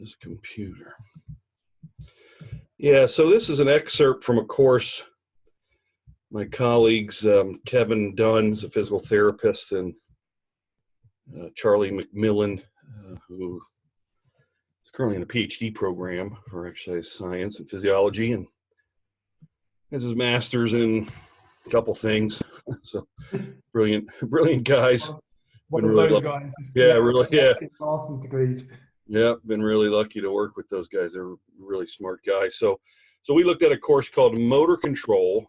this computer. Yeah, so this is an excerpt from a course my colleagues, Kevin Dunn is a physical therapist, and Charlie McMillan, who is currently in a PhD program for exercise science and physiology, and has his master's in a couple things. So brilliant guys. One of those guys. Yeah, really, yeah. Master's degrees. Yeah, been really lucky to work with those guys. They're really smart guys. So we looked at a course called Motor Control,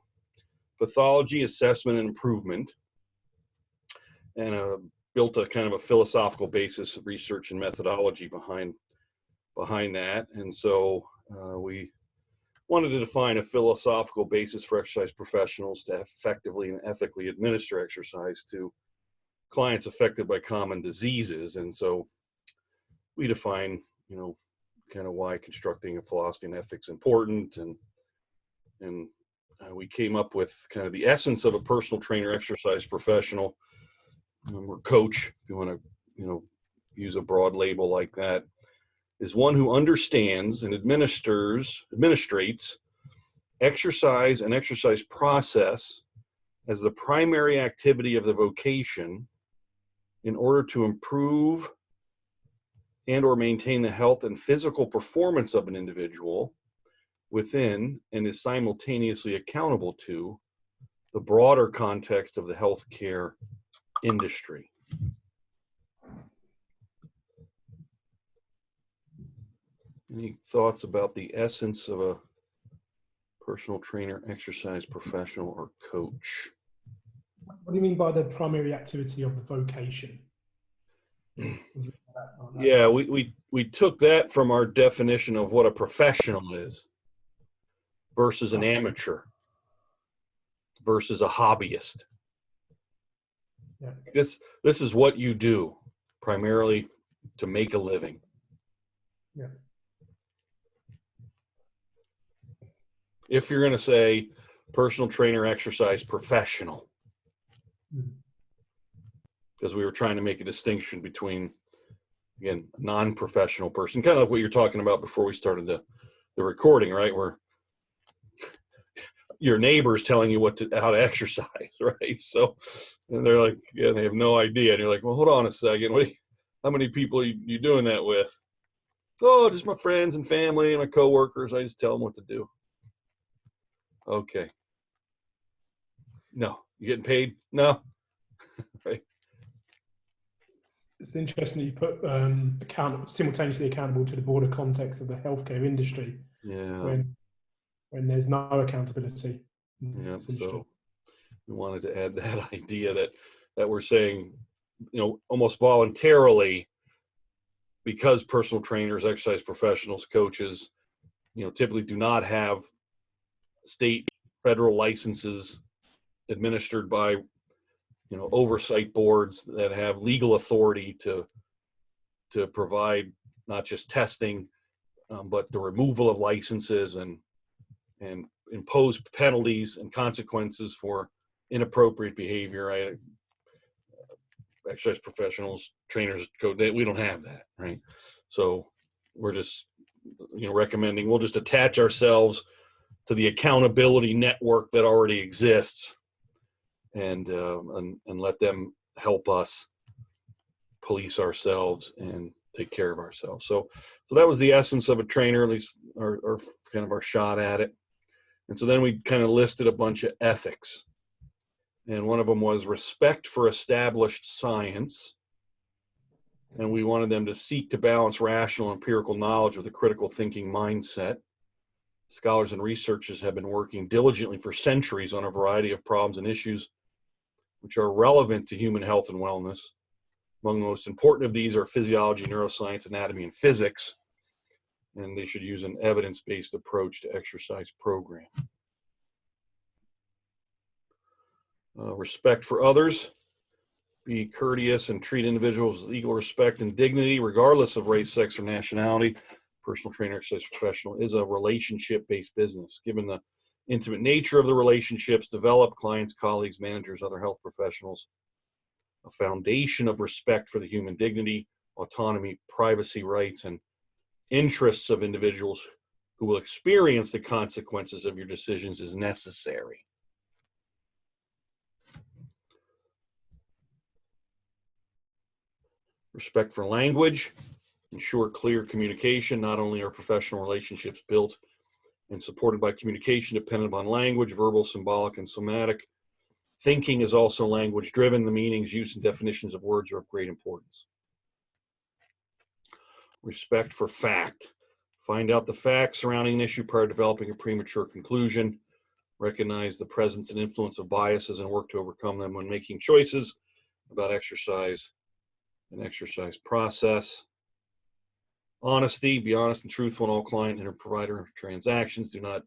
Pathology, Assessment, and Improvement, and built a kind of a philosophical basis of research and methodology behind that. And so we wanted to define a philosophical basis for exercise professionals to effectively and ethically administer exercise to clients affected by common diseases. And so we define, kind of why constructing a philosophy and ethics is important, and we came up with kind of the essence of a personal trainer, exercise professional, or coach, if you want to, use a broad label like that, is one who understands and administrates exercise and exercise process as the primary activity of the vocation in order to improve and or maintain the health and physical performance of an individual within, and is simultaneously accountable to, the broader context of the healthcare industry. Any thoughts about the essence of a personal trainer, exercise professional, or coach? What do you mean by the primary activity of the vocation? Yeah, we took that from our definition of what a professional is versus an amateur versus a hobbyist. Yeah. This is what you do primarily to make a living. Yeah. If you're going to say personal trainer, exercise professional, because we were trying to make a distinction between, again, a non-professional person, kind of like what you're talking about before we started the recording, right? Where your neighbor's telling you how to exercise, right? So, and they're like, yeah, they have no idea. And you're like, well, hold on a second. How many people are you doing that with? Oh, just my friends and family and my coworkers. I just tell them what to do. Okay. No, you getting paid? No. Right. It's interesting that you put simultaneously accountable to the broader context of the healthcare industry. Yeah. When there's no accountability. Yeah. So we wanted to add that idea that we're saying, almost voluntarily, because personal trainers, exercise professionals, coaches, typically do not have state, federal licenses administered by, oversight boards that have legal authority to provide not just testing, but the removal of licenses and impose penalties and consequences for inappropriate behavior. Right? Exercise professionals, trainers, we don't have that, right? So we're just, recommending we'll just attach ourselves to the accountability network that already exists, and let them help us police ourselves and take care of ourselves. So that was the essence of a trainer, at least our kind of our shot at it. And so then we kind of listed a bunch of ethics. And one of them was respect for established science. And we wanted them to seek to balance rational empirical knowledge with a critical thinking mindset. Scholars and researchers have been working diligently for centuries on a variety of problems and issues which are relevant to human health and wellness. Among the most important of these are physiology, neuroscience, anatomy, and physics. And they should use an evidence-based approach to exercise program. Respect for others. Be courteous and treat individuals with equal respect and dignity, regardless of race, sex, or nationality. Personal trainer, exercise professional is a relationship-based business. Given the intimate nature of the relationships developed, clients, colleagues, managers, other health professionals, a foundation of respect for the human dignity, autonomy, privacy rights, and interests of individuals who will experience the consequences of your decisions is necessary. Respect for language. Ensure clear communication. Not only are professional relationships built and supported by communication dependent upon language, verbal, symbolic, and somatic, thinking is also language driven. The meanings, use, and definitions of words are of great importance. Respect for fact. Find out the facts surrounding an issue prior to developing a premature conclusion. Recognize the presence and influence of biases and work to overcome them when making choices about exercise and exercise process. Honesty. Be honest and truthful in all client and provider transactions. Do not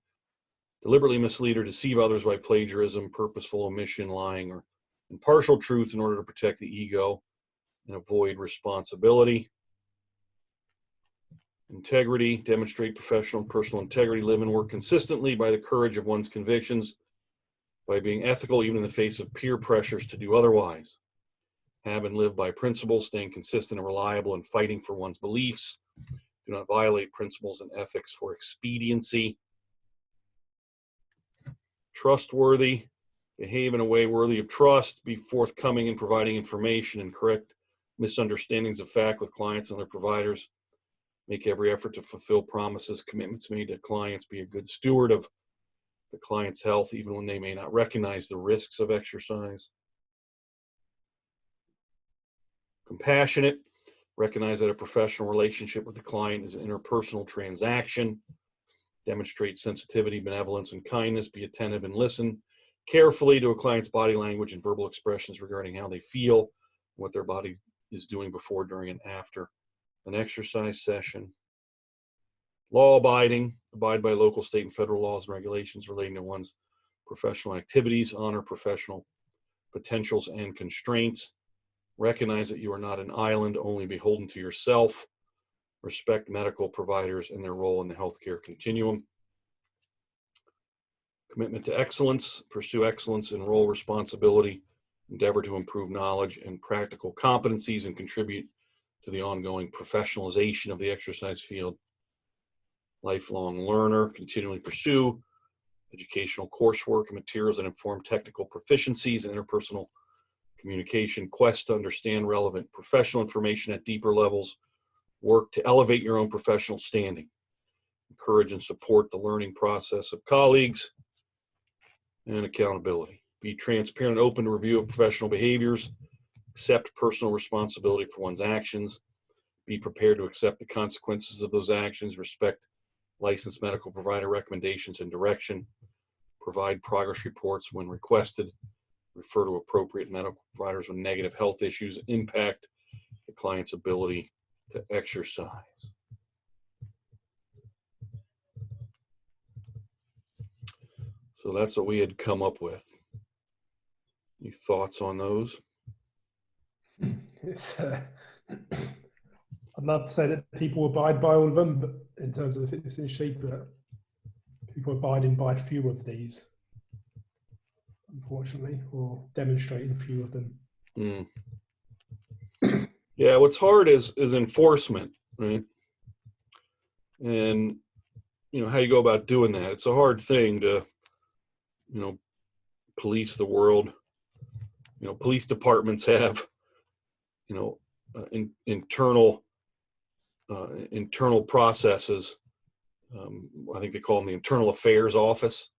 deliberately mislead or deceive others by plagiarism, purposeful omission, lying, or impartial truth in order to protect the ego and avoid responsibility. Integrity. Demonstrate professional and personal integrity. Live and work consistently by the courage of one's convictions, by being ethical even in the face of peer pressures to do otherwise. Have and live by principles, staying consistent and reliable and fighting for one's beliefs. Do not violate principles and ethics for expediency. Trustworthy. Behave in a way worthy of trust. Be forthcoming in providing information and correct misunderstandings of fact with clients and their providers. Make every effort to fulfill promises, commitments made to clients. Be a good steward of the client's health, even when they may not recognize the risks of exercise. Compassionate. Recognize that a professional relationship with the client is an interpersonal transaction. Demonstrate sensitivity, benevolence, and kindness. Be attentive and listen carefully to a client's body language and verbal expressions regarding how they feel, what their body is doing before, during, and after an exercise session. Law abiding. Abide by local, state, and federal laws and regulations relating to one's professional activities. Honor professional potentials and constraints. Recognize that you are not an island only beholden to yourself. Respect medical providers and their role in the healthcare continuum. Commitment to excellence. Pursue excellence in role responsibility. Endeavor to improve knowledge and practical competencies and contribute to the ongoing professionalization of the exercise field. Lifelong learner. Continually pursue educational coursework and materials that inform technical proficiencies and interpersonal communication. Quest to understand relevant professional information at deeper levels. Work to elevate your own professional standing. Encourage and support the learning process of colleagues. And accountability. Be transparent and open to review of professional behaviors. Accept personal responsibility for one's actions. Be prepared to accept the consequences of those actions. Respect licensed medical provider recommendations and direction. Provide progress reports when requested. Refer to appropriate medical providers when negative health issues impact the client's ability to exercise. So that's what we had come up with. Any thoughts on those? It's, I'd love to say that people abide by all of them, but in terms of the fitness industry, but people abiding by few of these, unfortunately, or demonstrating few of them. Yeah, what's hard is enforcement, right? And how you go about doing that. It's a hard thing to police the world. Police departments have internal processes. I think they call them the Internal Affairs Office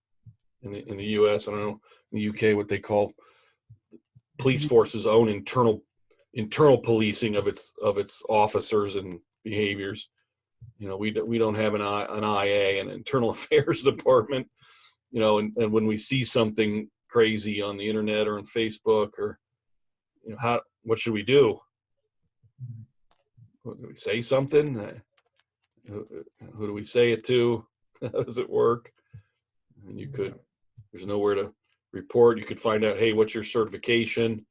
in the U.S. I don't know in the U.K. what they call police force's own internal policing of its officers and behaviors. We don't have an IA, an Internal Affairs Department. And when we see something crazy on the internet or on Facebook, or what should we do? Do we say something? Who do we say it to? How does it work? And there's nowhere to report. You could find out, hey, what's your certification?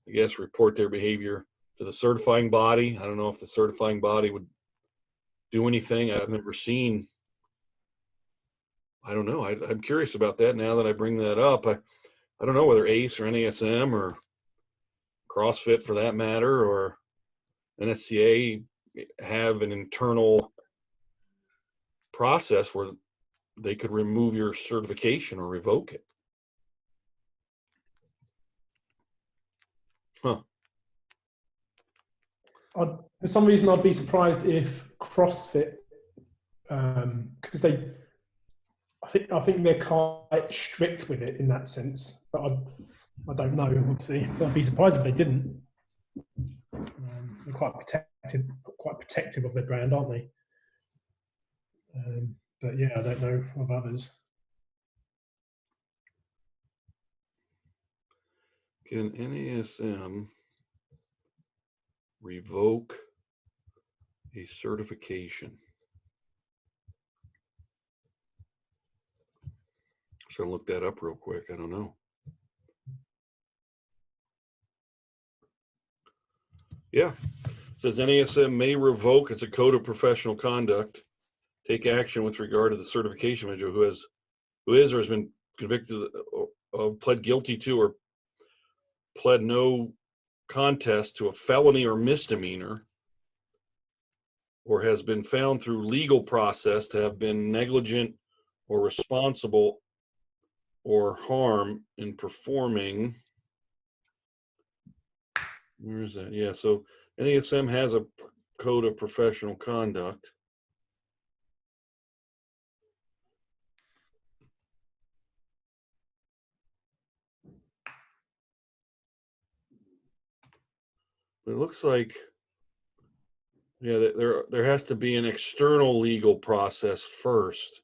I guess report their behavior to the certifying body. I don't know if the certifying body would do anything. I've never seen. I don't know. I'm curious about that now that I bring that up. I don't know whether ACE or NASM or CrossFit, for that matter, or NSCA have an internal process where they could remove your certification or revoke it. Huh. For some reason, I'd be surprised if CrossFit, because I think they're quite strict with it in that sense. But I don't know. Obviously, I'd be surprised if they didn't. They're quite protective of their brand, aren't they? But yeah, I don't know of others. Can NASM revoke a certification? So look that up real quick. I don't know. Yeah, it says NASM may revoke. It's a code of professional conduct. Take action with regard to the certification manager who is or has been convicted of, pled guilty to, or pled no contest to a felony or misdemeanor, or has been found through legal process to have been negligent or responsible or harm in performing. Where is that? Yeah, so NASM has a code of professional conduct. But it looks like, yeah, there has to be an external legal process first.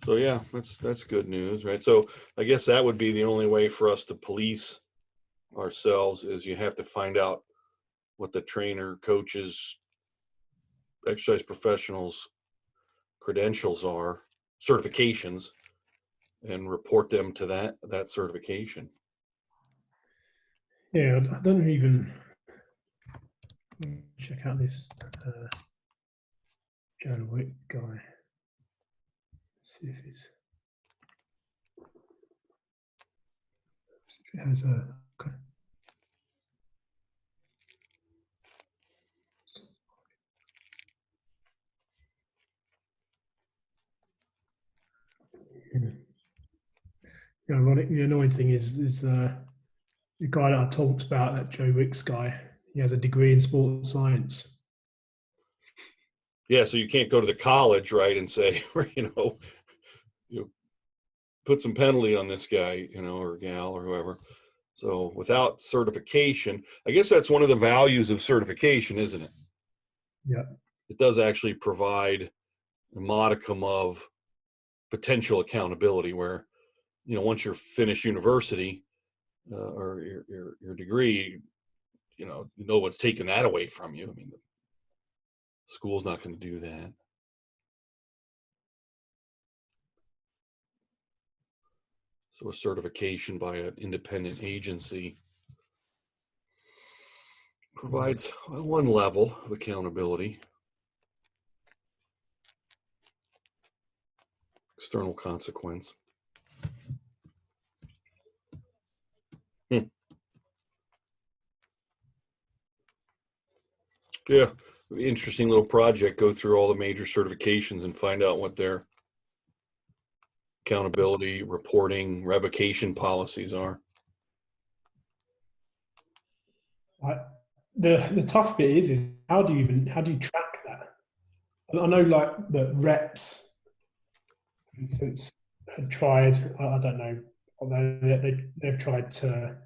So yeah, that's good news, right? So I guess that would be the only way for us to police ourselves, is you have to find out what the trainer, coaches, exercise professionals' credentials are, certifications, and report them to that certification. Yeah, I don't even check out this Joe Wick guy. See if it has a. Okay. Yeah, ironic. The annoying thing is the guy that I talked about, that Joe Wicks guy. He has a degree in sports science. Yeah, so you can't go to the college, right, and say, you put some penalty on this guy, or gal or whoever. So without certification, I guess that's one of the values of certification, isn't it? Yeah. It does actually provide a modicum of potential accountability where, once you're finished university or your degree, no one's taking that away from you. I mean, the school's not going to do that. So a certification by an independent agency provides one level of accountability. External consequence. Yeah, interesting little project. Go through all the major certifications and find out what their accountability, reporting, revocation policies are. The tough bit is how do you track that? I know like the reps, for instance, had tried. I don't know, they've tried to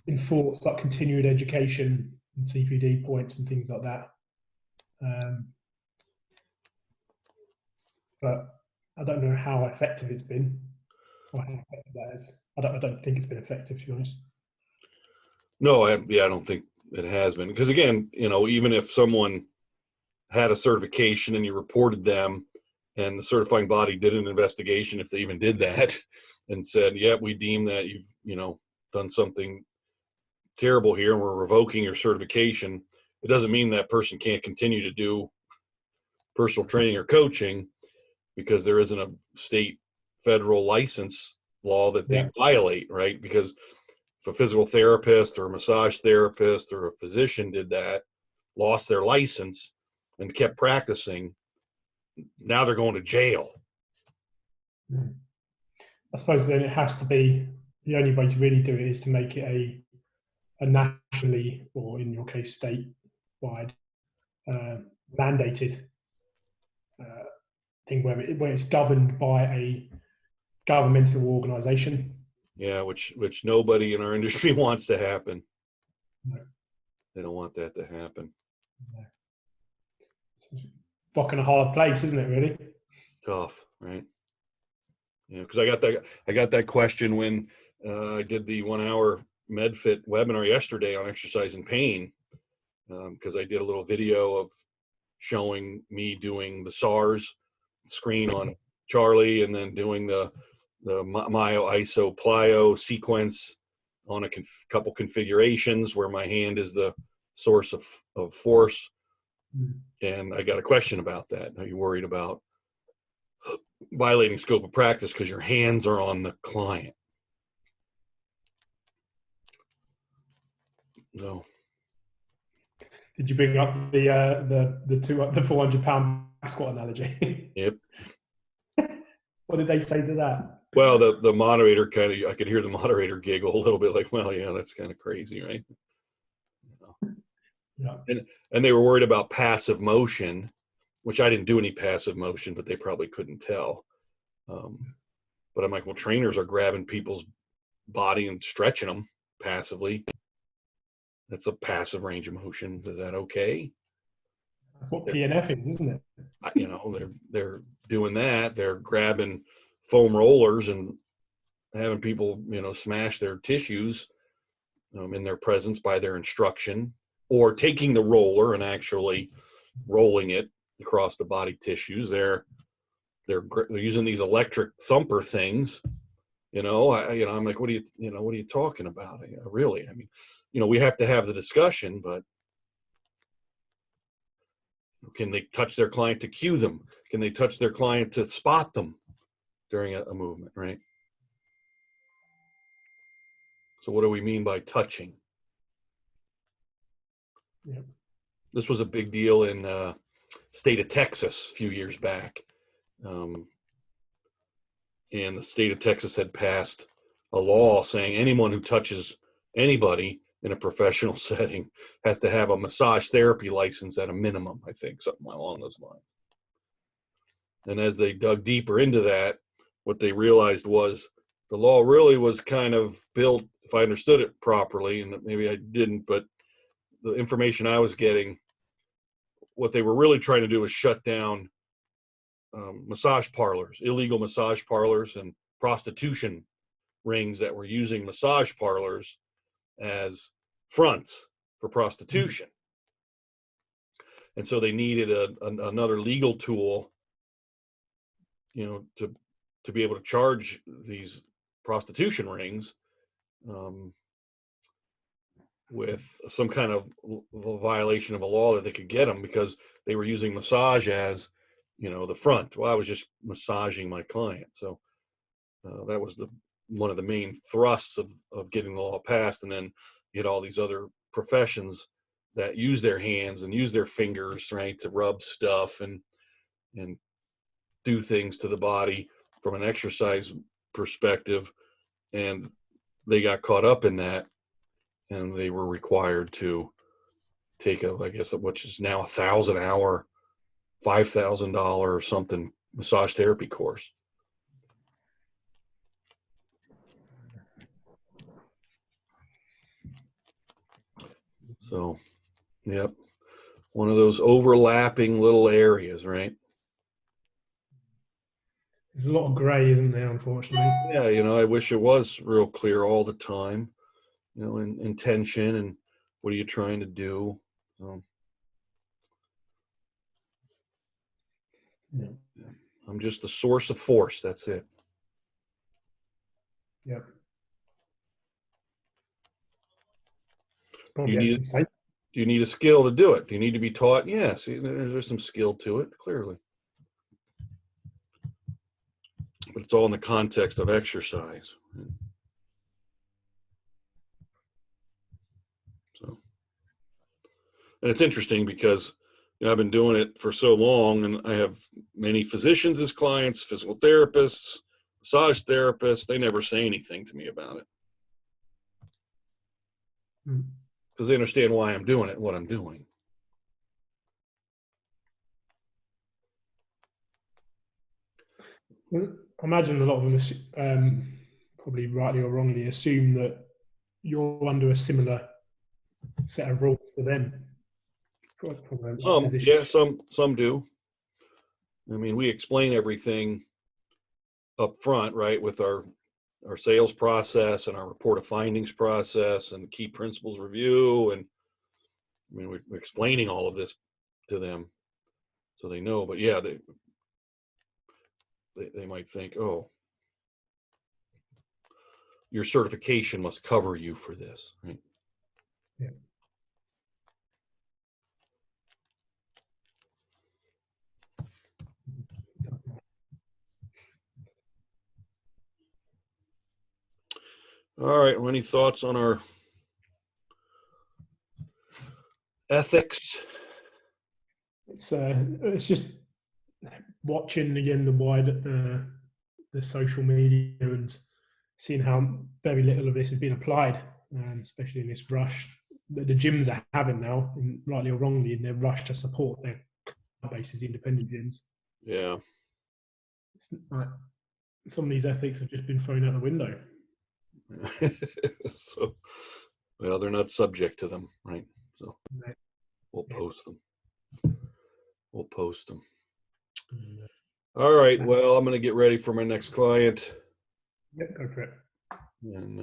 enforce like continued education and CPD points and things like that. But I don't know how effective it's been, or how effective that is. I don't think it's been effective, to be honest. No, I don't think it has been, because again, even if someone had a certification and you reported them, and the certifying body did an investigation, if they even did that, and said, "Yeah, we deem that you've done something terrible here, and we're revoking your certification," it doesn't mean that person can't continue to do personal training or coaching, because there isn't a state federal license law that they Yeah. violate, right? Because if a physical therapist or a massage therapist or a physician did that, lost their license and kept practicing, now they're going to jail. I suppose then it has to be, the only way to really do it is to make it a nationally, or in your case, statewide, mandated thing where it's governed by a governmental organisation. Yeah, which nobody in our industry wants to happen. No. They don't want that to happen. No. It's a rock and a hard place, isn't it? Really, it's tough, right? Yeah, because I got that question when I did the 1 hour MedFit webinar yesterday on exercise and pain, because I did a little video of showing me doing the SARS screen on Charlie, and then doing the myo iso plyo sequence on a couple configurations where my hand is the source of force. And I got a question about that. Are you worried about violating scope of practice because your hands are on the client? No. Did you bring up the 400-pound squat analogy? Yep. What did they say to that? Well, the moderator I could hear the moderator giggle a little bit, like, well, yeah, that's kind of crazy, right? Yeah. And they were worried about passive motion, which I didn't do any passive motion, but they probably couldn't tell. But I'm like, well, trainers are grabbing people's body and stretching them passively. That's a passive range of motion. Is that okay? That's what PNF is, isn't it? You know, they're doing that. They're grabbing foam rollers and having people, you know, smash their tissues in their presence by their instruction, or taking the roller and actually rolling it across the body tissues. They're using these electric thumper things. I'm like, what are you talking about? Really? I mean, we have to have the discussion, but can they touch their client to cue them? Can they touch their client to spot them during a movement, right? So what do we mean by touching? Yeah. This was a big deal in state of Texas a few years back. And the state of Texas had passed a law saying anyone who touches anybody in a professional setting has to have a massage therapy license at a minimum, I think, something along those lines. And as they dug deeper into that, what they realized was the law really was kind of built, if I understood it properly, and maybe I didn't, but the information I was getting, what they were really trying to do was shut down massage parlors, illegal massage parlors, and prostitution rings that were using massage parlors as fronts for prostitution. And so they needed another legal tool, to be able to charge these prostitution rings with some kind of violation of a law that they could get them, because they were using massage as, the front. Well, I was just massaging my client. So that was one of the main thrusts of getting the law passed. And then you had all these other professions that use their hands and use their fingers, right, to rub stuff and do things to the body from an exercise perspective. And they got caught up in that, and they were required to take which is now a 1,000-hour, $5,000 or something massage therapy course. So, yep, one of those overlapping little areas, right? There's a lot of grey, isn't there, unfortunately? Yeah, I wish it was real clear all the time, intention and what are you trying to do. Yeah. I'm just the source of force. That's it. Yep. Do you need a skill to do it? Do you need to be taught? Yes, there's some skill to it, clearly. But it's all in the context of exercise. So, and it's interesting because I've been doing it for so long, and I have many physicians as clients, physical therapists, massage therapists. They never say anything to me about it because they understand why I'm doing it, what I'm doing. I imagine a lot of them, probably rightly or wrongly, assume that you're under a similar set of rules to them. Some, yeah, some do. I mean, we explain everything up front, right, with our sales process and our report of findings process and key principles review, and I mean, we're explaining all of this to them so they know. But yeah, they might think, oh, your certification must cover you for this, right? Yeah. All right. Well, any thoughts on our ethics? It's just watching again the social media and seeing how very little of this has been applied, especially in this rush that the gyms are having now, and rightly or wrongly, in their rush to support their bases, independent gyms. Yeah. It's like some of these ethics have just been thrown out the window. So, well, they're not subject to them, right? So Right. we'll post them. We'll post them. Mm. All right. Well, I'm going to get ready for my next client. Yep, go for it. And